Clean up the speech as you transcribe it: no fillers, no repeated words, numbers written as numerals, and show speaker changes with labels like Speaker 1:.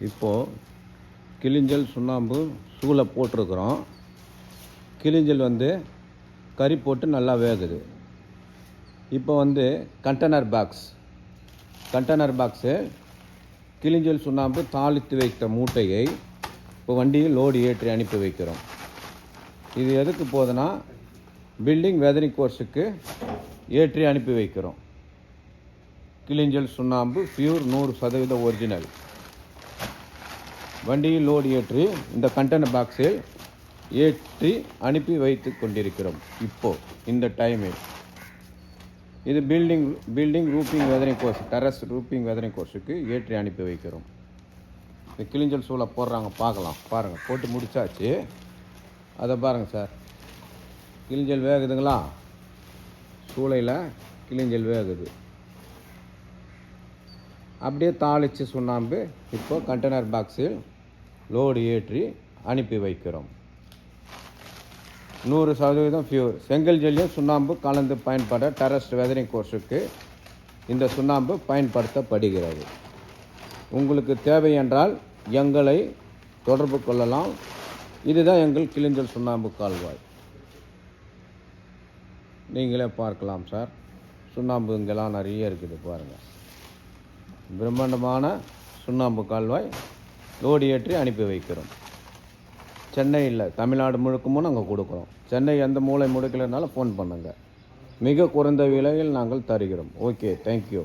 Speaker 1: இப்போது கிளிஞ்சல் சுண்ணாம்பு சூளை போட்டிருக்கிறோம். கிளிஞ்சல் கறி போட்டு நல்லா வேகுது. இப்போ கண்டெய்னர் பாக்ஸு கிளிஞ்சல் சுண்ணாம்பு தாளித்து வைத்த மூட்டையை இப்போ வண்டியில் லோடு ஏற்றி அனுப்பி வைக்கிறோம். இது எதுக்கு போகுதுன்னா பில்டிங் வெதரிங் கோர்ஸுக்கு ஏற்றி அனுப்பி வைக்கிறோம். கிளிஞ்சல் சுண்ணாம்பு பியூர் 100% ஒரிஜினல். வண்டியில் லோடு ஏற்றி இந்த கண்டெய்னர் பாக்ஸில் ஏற்றி அனுப்பி வைத்து கொண்டிருக்கிறோம். இப்போது இந்த டைமில் இது building roofing weathering course, terrace roofing weathering கோர்ஸுக்கு ஏற்றி அனுப்பி வைக்கிறோம். இந்த கிளிஞ்சல் சூளை போடுறாங்க, பார்க்கலாம். பாருங்கள், போட்டு முடித்தாச்சு. அதை பாருங்கள் சார், கிளிஞ்சல் வேகுதுங்களா? சூளையில் கிளிஞ்சல் வேகுது. அப்படியே தாளித்து சுண்ணாம்பு இப்போ கண்டெய்னர் பாக்ஸில் லோடு ஏற்றி அனுப்பி வைக்கிறோம். 100% பியூர் செங்கல் ஜல்லியும் சுண்ணாம்பு கலந்து பயன்பட டெரஸ் வெதரிங் கோர்ஸுக்கு இந்த சுண்ணாம்பு பயன்படுத்தப்படுகிறது. உங்களுக்கு தேவை என்றால் எங்களை தொடர்பு கொள்ளலாம். இதுதான் எங்கள் கிளிஞ்சல் சுண்ணாம்பு கால்வாய். நீங்களே பார்க்கலாம் சார். சுண்ணாம்பு இங்கெல்லாம் நிறைய இருக்குது பாருங்கள். பிரம்மாண்டமான சுண்ணாம்பு கால்வாய் லோடு ஏற்றி அனுப்பி வைக்கிறோம். சென்னையில் தமிழ்நாடு முழுக்கமும் நாங்கள் கொடுக்குறோம். சென்னை எந்த மூலை முடுக்கலைனாலும் ஃபோன் பண்ணுங்கள். மிக குறைந்த விலையில் நாங்கள் தருகிறோம். Okay, thank you.